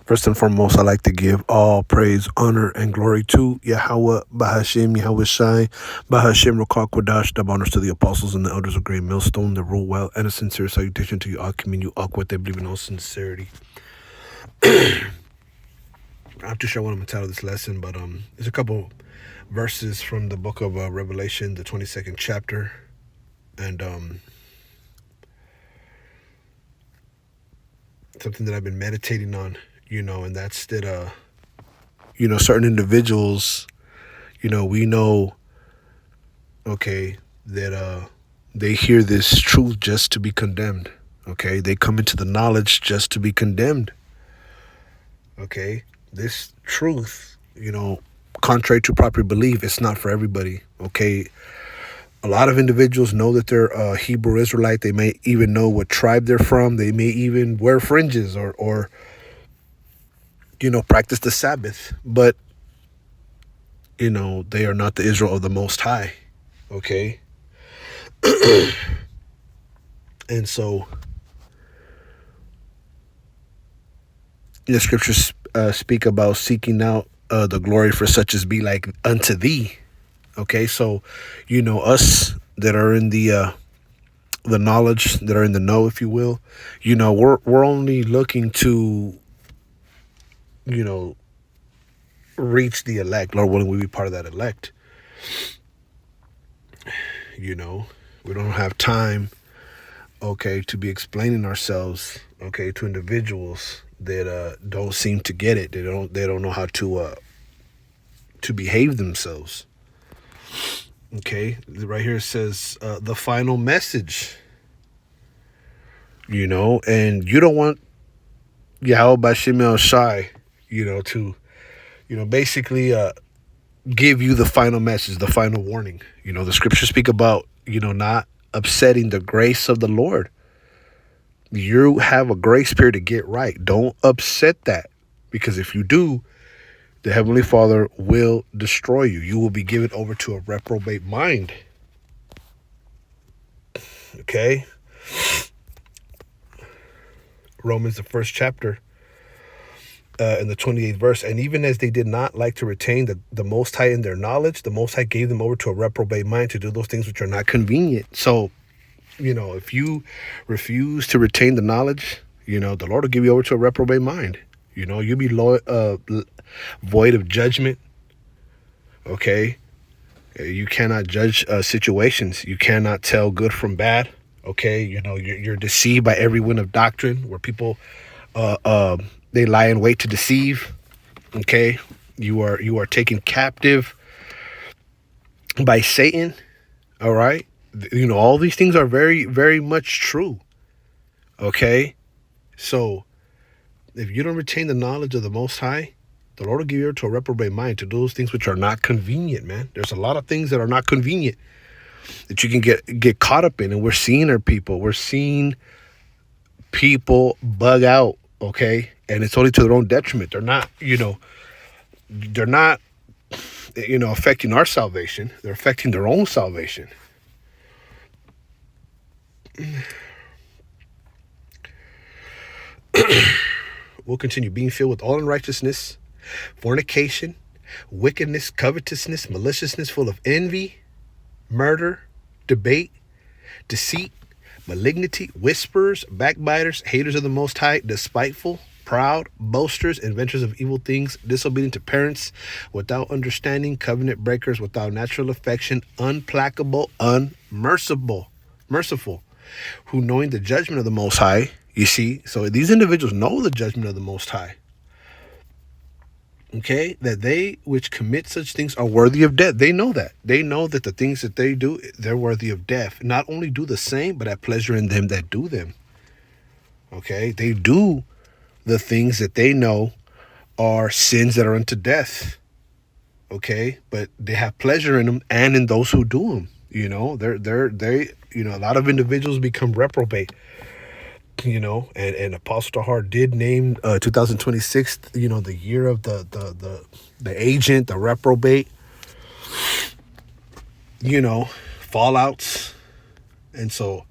First and foremost, I like to give all praise, honor, and glory to Yahweh, Bahashim, Yahweh Shai, Bahashim, Rakak, Wadash, dub honors to the apostles and the elders of Great Millstone, that rule well, and a sincere salutation to you all, communion, you all, what they believe in all sincerity. I'm not too sure what I'm going to title this lesson, but there's a couple verses from the book of Revelation, the 22nd chapter, and something that I've been meditating on, and that's that, certain individuals, we know, okay, that they hear this truth just to be condemned, okay? They come into the knowledge just to be condemned, okay? This truth, contrary to proper belief, it's not for everybody, okay? A lot of individuals know that they're a Hebrew Israelite. They may even know what tribe they're from. They may even wear fringes or practice the Sabbath. But, they are not the Israel of the Most High. Okay? And so, the scriptures speak about seeking out the glory for such as be like unto thee. Okay? So, us that are in the knowledge, that are in the know, if you will, we're only looking to, reach the elect. Lord willing, we be part of that elect. We don't have time, okay, to be explaining ourselves, okay, to individuals that don't seem to get it. They don't know how to behave themselves. Okay, right here it says the final message. And you don't want Yahweh Bashim Shai, to basically give you the final message, the final warning. The scriptures speak about, not upsetting the grace of the Lord. You have a grace period to get right. Don't upset that, because if you do, the Heavenly Father will destroy you. You will be given over to a reprobate mind. Okay? Romans, the first chapter, in the 28th verse, and even as they did not like to retain the Most High in their knowledge, the Most High gave them over to a reprobate mind to do those things which are not convenient. So, if you refuse to retain the knowledge, the Lord will give you over to a reprobate mind. You'll be void of judgment. Okay? You cannot judge situations. You cannot tell good from bad. Okay? You're deceived by every wind of doctrine, where people they lie in wait to deceive. Okay? You are taken captive by Satan. All right? All these things are very, very much true. Okay? So, if you don't retain the knowledge of the Most High, the Lord will give you to a reprobate mind to do those things which are not convenient, man. There's a lot of things that are not convenient that you can get caught up in, and we're seeing We're seeing people bug out, okay? And it's only to their own detriment. They're not, affecting our salvation. They're affecting their own salvation. We'll continue. Being filled with all unrighteousness, fornication, wickedness, covetousness, maliciousness, full of envy, murder, debate, deceit, malignity, whisperers, backbiters, haters of the Most High, despiteful, proud, boasters, inventors of evil things, disobedient to parents, without understanding, covenant breakers, without natural affection, unplacable, unmerciful, who knowing the judgment of the Most High. You see, so these individuals know the judgment of the Most High. Okay, that they which commit such things are worthy of death. They know that. They know that the things that they do, they're worthy of death. Not only do the same, but have pleasure in them that do them. Okay, they do the things that they know are sins that are unto death. Okay, but they have pleasure in them and in those who do them. A lot of individuals become reprobate. And Apostle Tahar did name 2026, the year of the agent, the reprobate, fallouts. And so,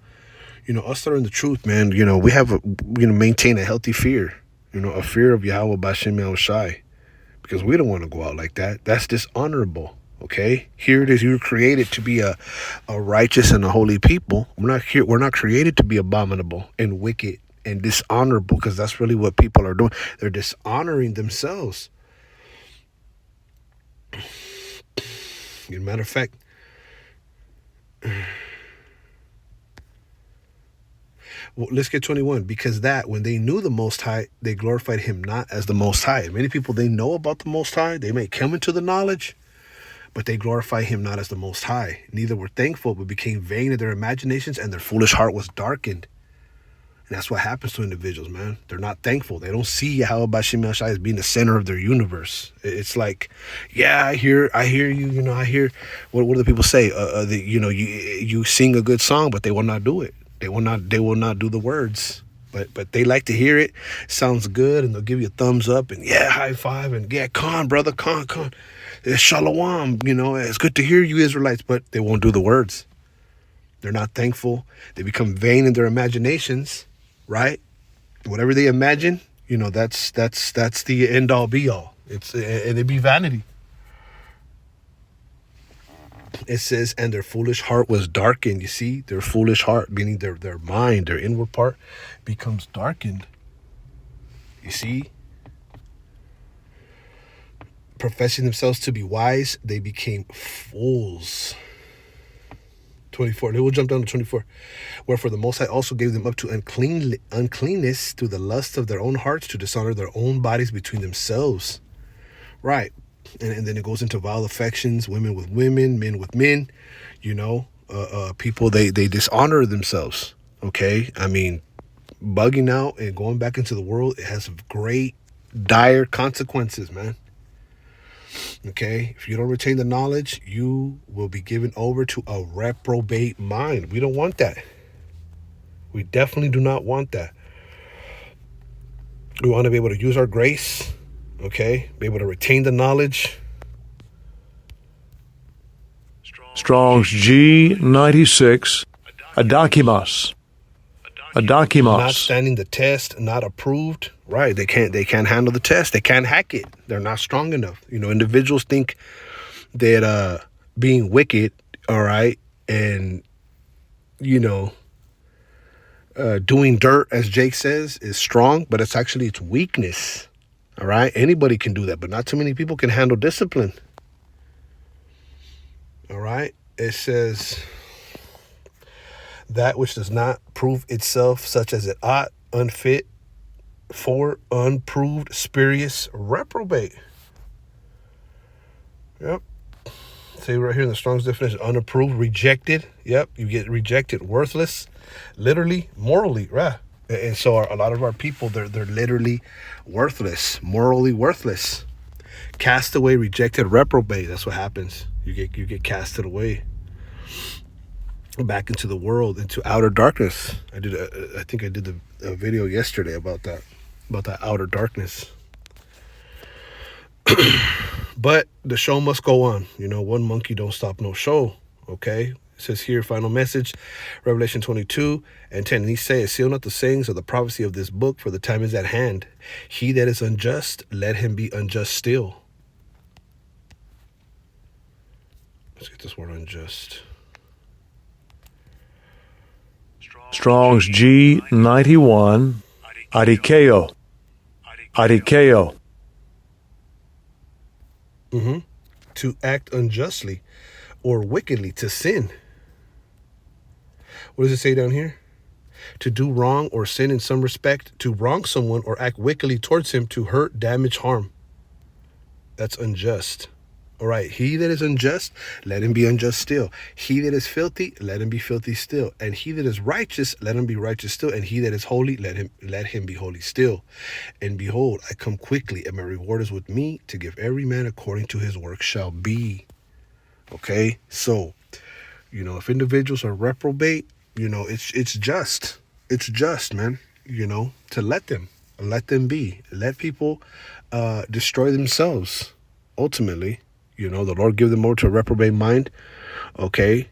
us that are in the truth, man, we have maintain a healthy fear. a fear of Yahweh Bashem Yahushai, because we don't want to go out like that. That's dishonorable. Okay, here it is. You're created to be a righteous and a holy people. We're not created to be abominable and wicked and dishonorable, because that's really what people are doing. They're dishonoring themselves. As a matter of fact, well, let's get 21. Because that when they knew the Most High, they glorified him not as the Most High. And many people, they know about the Most High. They may come into the knowledge, but they glorify him not as the Most High. Neither were thankful, but became vain in their imaginations, and their foolish heart was darkened. And that's what happens to individuals, man. They're not thankful. They don't see Yahweh Bashem Yahushai as being the center of their universe. It's like, yeah, I hear you. I hear. What do the people say? You sing a good song, but they will not do it. They will not do the words. But they like to hear it. Sounds good, and they'll give you a thumbs up and yeah, high five, and yeah, con brother, con. It's shalom. It's good to hear you Israelites, but they won't do the words. They're not thankful. They become vain in their imaginations, right? Whatever they imagine, that's the end all be all. And it be vanity. It says, and their foolish heart was darkened. You see, their foolish heart, meaning their mind, their inward part, becomes darkened. You see, professing themselves to be wise, they became fools. 24. We'll jump down to 24. Wherefore the Most High also gave them up to uncleanness through the lust of their own hearts, to dishonor their own bodies between themselves. Right. And then it goes into vile affections, women with women, men with men. People, they dishonor themselves. Okay. I mean, bugging out and going back into the world, it has great dire consequences, man. Okay, if you don't retain the knowledge, you will be given over to a reprobate mind. We don't want that. We definitely do not want that. We want to be able to use our grace, okay, be able to retain the knowledge. Strong's G96, Adakimas. Not standing the test, not approved. Right. They can't handle the test. They can't hack it. They're not strong enough. Individuals think that being wicked, all right, and doing dirt, as Jake says, is strong, but it's weakness. All right. Anybody can do that, but not too many people can handle discipline. All right. It says, that which does not prove itself, such as it ought, unfit for, unproved, spurious, reprobate. Yep. Say right here in the Strong's definition, unapproved, rejected. Yep. You get rejected, worthless, literally, morally, right? And so a lot of our people, they're literally worthless, morally worthless. Cast away, rejected, reprobate. That's what happens. You get casted away back into the world, into outer darkness. I think I did a video yesterday about that outer darkness. But the show must go on. One monkey don't stop no show. Okay. It says here, final message, Revelation 22 and 10. And he says, seal not the sayings of the prophecy of this book, for the time is at hand. He that is unjust, let him be unjust still. Let's get this word unjust. Strong's G91, Adikeo. To act unjustly or wickedly, to sin. What does it say down here? To do wrong or sin in some respect, to wrong someone or act wickedly towards him, to hurt, damage, harm. That's unjust. All right, he that is unjust, let him be unjust still. He that is filthy, let him be filthy still. And he that is righteous, let him be righteous still. And he that is holy, let him be holy still. And behold, I come quickly, and my reward is with me, to give every man according to his work shall be. Okay, so, if individuals are reprobate, it's just. It's just, man, to let them be. Let people destroy themselves, ultimately. The Lord give them over to a reprobate mind, okay,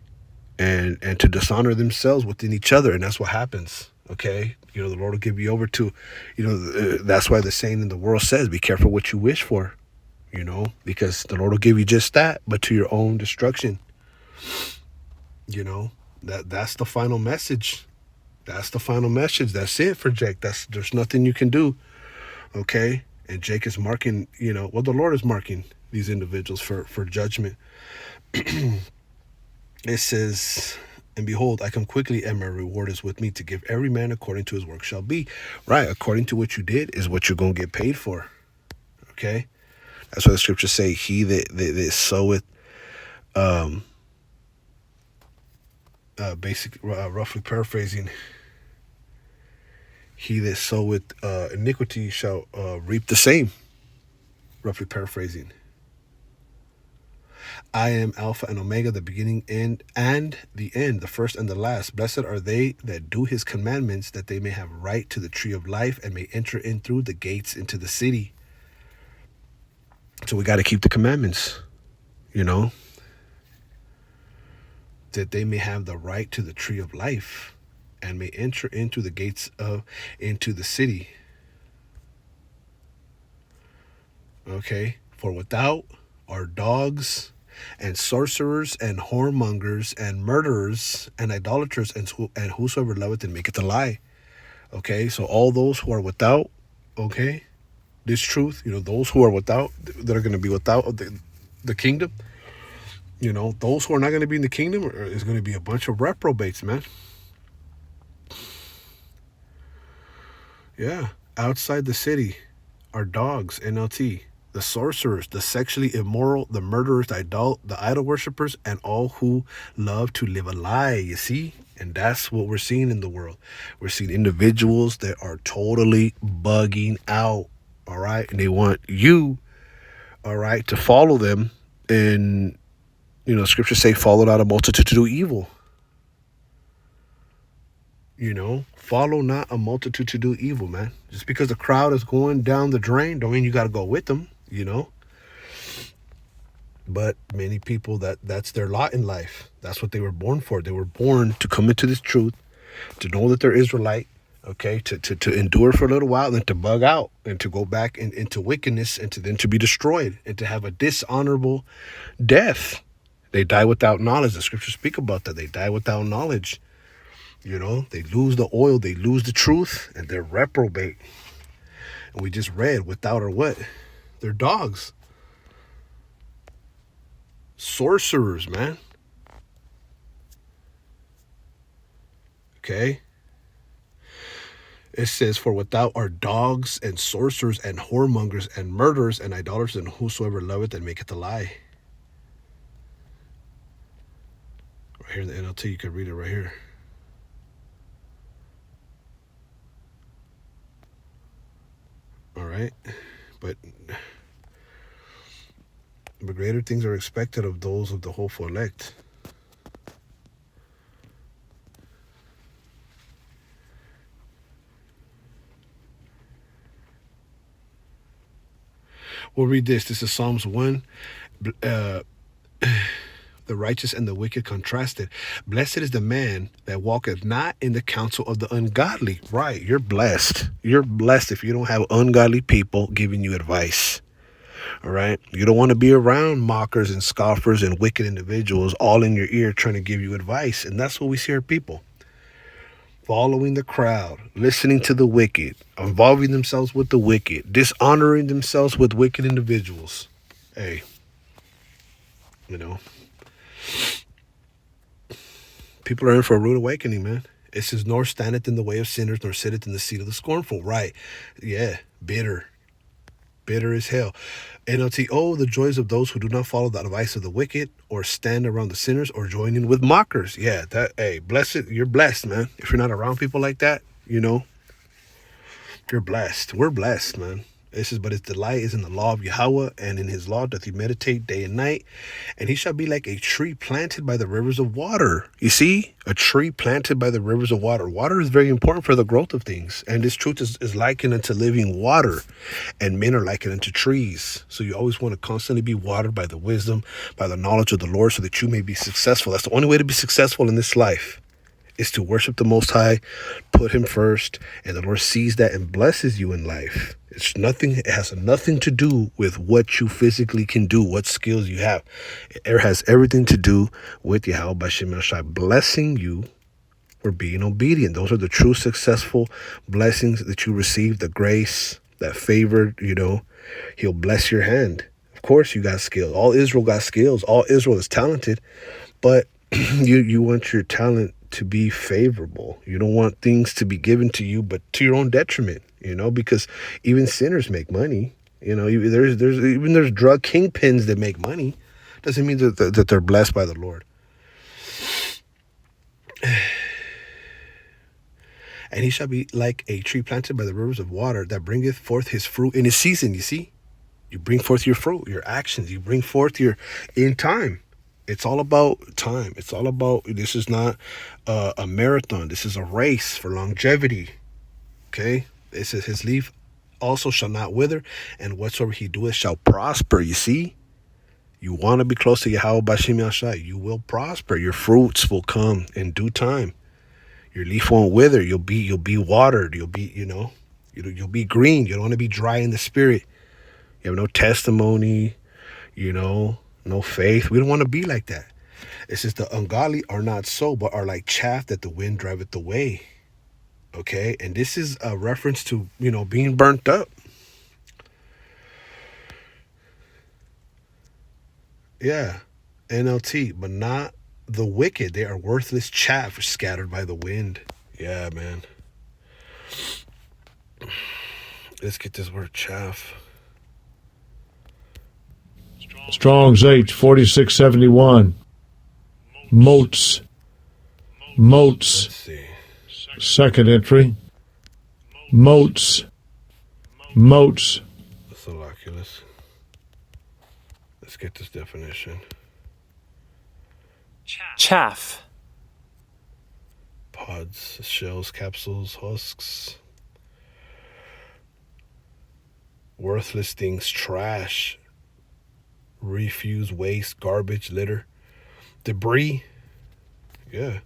and to dishonor themselves within each other, and that's what happens, Okay, the Lord will give you over to, that's why the saying in the world says, be careful what you wish for, because the Lord will give you just that, but to your own destruction. That's the final message. That's the final message. That's it for Jake. There's nothing you can do. Okay. And Jake is marking, the Lord is marking these individuals for judgment. It says, and behold, I come quickly, and my reward is with me to give every man according to his work shall be. Right. According to what you did is what you're going to get paid for. Okay. That's why the scriptures say, he that soweth, roughly paraphrasing, he that soweth iniquity shall reap the same. Roughly paraphrasing. I am Alpha and Omega, the beginning and the end, the first and the last. Blessed are they that do his commandments, that they may have right to the tree of life and may enter in through the gates into the city. So we got to keep the commandments, that they may have the right to the tree of life and may enter into the gates into the city. Okay, for without are dogs and sorcerers and whoremongers and murderers and idolaters and whosoever loveth and maketh a lie. Okay, so all those who are without, okay, this truth, those who are without, that are going to be without the kingdom, those who are not going to be in the kingdom is going to be a bunch of reprobates, man. Yeah, outside the city are dogs, NLT, the sorcerers, the sexually immoral, the murderers, the idol worshippers, and all who love to live a lie, you see? And that's what we're seeing in the world. We're seeing individuals that are totally bugging out, all right? And they want you, all right, to follow them. And, scriptures say, follow not a multitude to do evil. Follow not a multitude to do evil, man. Just because the crowd is going down the drain, don't mean you got to go with them, But many people, that's their lot in life. That's what they were born for. They were born to come into this truth, to know that they're Israelite, okay, to endure for a little while, then to bug out and to go back into wickedness and then to be destroyed and to have a dishonorable death. They die without knowledge. The scriptures speak about that. They die without knowledge. They lose the oil, they lose the truth, and they're reprobate. And we just read, without or what? They're dogs. Sorcerers, man. Okay? It says, for without are dogs and sorcerers and whoremongers and murderers and idolaters and whosoever loveth and maketh a lie. Right here in the NLT, you can read it right here. All right, but greater things are expected of those of the hopeful elect. We'll read this. This is Psalms 1. The righteous and the wicked contrasted. Blessed is the man that walketh not in the counsel of the ungodly. Right, you're blessed. You're blessed if you don't have ungodly people giving you advice. All right, you don't want to be around mockers and scoffers and wicked individuals all in your ear trying to give you advice. And that's what we see our people. Following the crowd, listening to the wicked, involving themselves with the wicked, dishonoring themselves with wicked individuals. Hey, people are in for a rude awakening, man. It says, nor standeth in the way of sinners, nor sitteth in the seat of the scornful. Right. Yeah. Bitter as hell. NLT, oh, the joys of those who do not follow the advice of the wicked, or stand around the sinners, or join in with mockers. Yeah, blessed. You're blessed, man. If you're not around people like that, you're blessed. We're blessed, man. It says, but his delight is in the law of Yahweh, and in his law doth he meditate day and night. And he shall be like a tree planted by the rivers of water. You see, a tree planted by the rivers of water. Water is very important for the growth of things. And this truth is likened unto living water. And men are likened unto trees. So you always want to constantly be watered by the wisdom, by the knowledge of the Lord, so that you may be successful. That's the only way to be successful in this life. is to worship the Most High, put Him first, and the Lord sees that and blesses you in life. It's nothing. It has nothing to do with what you physically can do, what skills you have. It has everything to do with Yahweh B'Shem Shai blessing you for being obedient. Those are the true successful blessings that you receive, the grace, that favor, He'll bless your hand. Of course, you got skills. All Israel got skills. All Israel is talented, but you want your talent to be favorable. You don't want things to be given to you, but to your own detriment, because even sinners make money. There's drug kingpins that make money. Doesn't mean that they're blessed by the Lord. And he shall be like a tree planted by the rivers of water that bringeth forth his fruit in his season. You see, you bring forth your fruit, your actions. You bring forth in time. It's all about time. It's all about, this is not a marathon. This is a race for longevity. Okay? It says his leaf also shall not wither, and whatsoever he doeth shall prosper. You see? You want to be close to Yahweh B'Shem Yashai, you will prosper. Your fruits will come in due time. Your leaf won't wither. You'll be watered. You'll be, you'll be green. You don't want to be dry in the spirit. You have no testimony, no faith. We don't want to be like that. It says the ungodly are not so, but are like chaff that the wind driveth away. Okay? And this is a reference to, being burnt up. Yeah. NLT, but not the wicked. They are worthless chaff scattered by the wind. Yeah, man. Let's get this word chaff. Strong's H 4671. Motes. Let's see. Second entry. Motes. That's Oculus. Let's get this definition. Chaff. Pods, shells, capsules, husks. Worthless things, trash, refuse, waste, garbage, litter, debris. Yeah.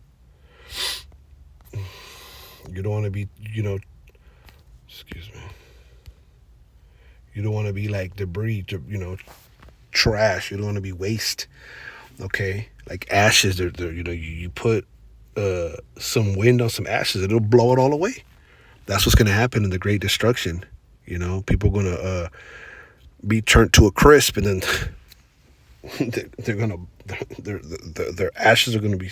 You don't want to be, excuse me. You don't want to be like debris, trash. You don't want to be waste. Okay? Like ashes, they're you put some wind on some ashes, it'll blow it all away. That's what's going to happen in the great destruction. People are going to be turned to a crisp, and then their ashes are going to be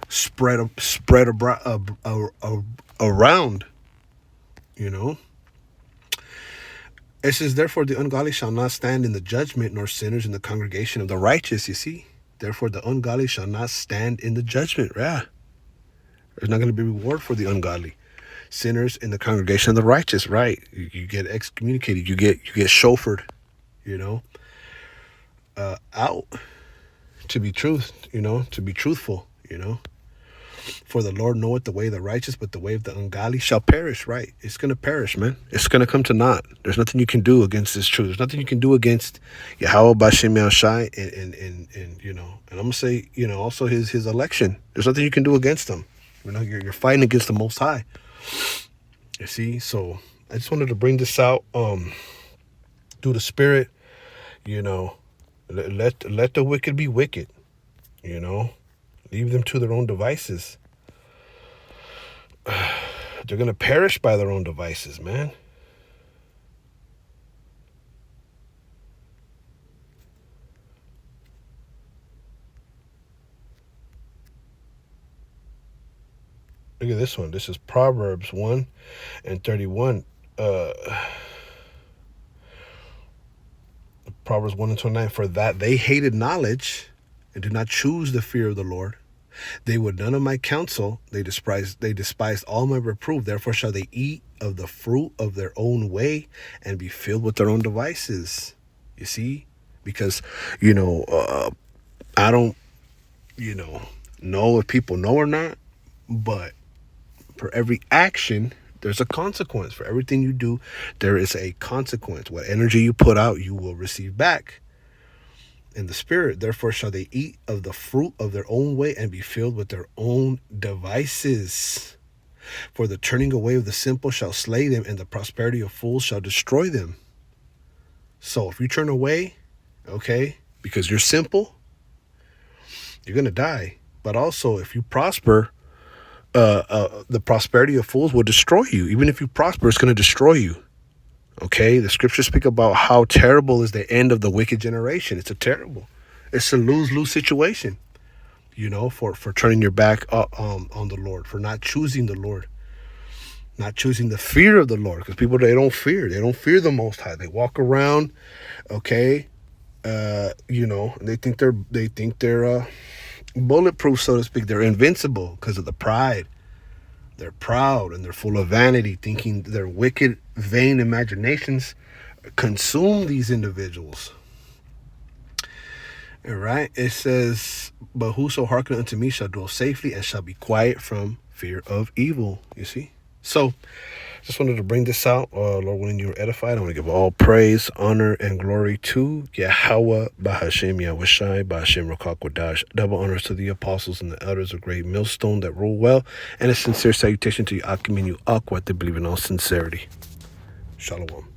spread around. It says, therefore the ungodly shall not stand in the judgment, nor sinners in the congregation of the righteous. You see, therefore the ungodly shall not stand in the judgment. Yeah, there's not going to be reward for the ungodly. Sinners in the congregation of the righteous, right? You get excommunicated. You get chauffeured, out to be to be truthful, For the Lord knoweth the way of the righteous, but the way of the ungodly shall perish, right? It's going to perish, man. It's going to come to naught. There's nothing you can do against this truth. There's nothing you can do against Yahweh B'Shem Yashai and I'm going to say, also his election. There's nothing you can do against them. You're fighting against the Most High. You see, so I just wanted to bring this out through the Spirit. Let the wicked be wicked. Leave them to their own devices. They're gonna perish by their own devices, man. Look at this one. This is Proverbs 1:31. Proverbs 1:29. For that they hated knowledge and did not choose the fear of the Lord. They would none of my counsel. They despised all my reproof. Therefore shall they eat of the fruit of their own way and be filled with their own devices. You see? Because, I don't, know if people know or not, but for every action, there's a consequence. For everything you do, there is a consequence. What energy you put out, you will receive back. in the spirit. Therefore shall they eat of the fruit of their own way and be filled with their own devices. For the turning away of the simple shall slay them, and the prosperity of fools shall destroy them. So if you turn away, okay, because you're simple, you're going to die. But also, if you prosper, the prosperity of fools will destroy you. Even if you prosper, it's going to destroy you. Okay, the scriptures speak about how terrible is the end of the wicked generation. It's a lose-lose situation, for turning your back on the Lord, for not choosing the Lord, not choosing the fear of the Lord. Because people, they don't fear the Most High. They walk around, okay, and they think they're bulletproof, so to speak. They're invincible because of the pride. They're proud and they're full of vanity, thinking their wicked, vain imaginations consume these individuals. All right. It says, but whoso hearken unto me shall dwell safely and shall be quiet from fear of evil. You see? So just wanted to bring this out. Lord willing, you were edified. I want to give all praise, honor, and glory to Yahweh, Bahashem, Yahushai, Bahashem, Rakakwadash. Double honors to the apostles and the elders of Great Millstone that rule well. And a sincere salutation to you, Akim and you, Aqua, to believe in all sincerity. Shalom.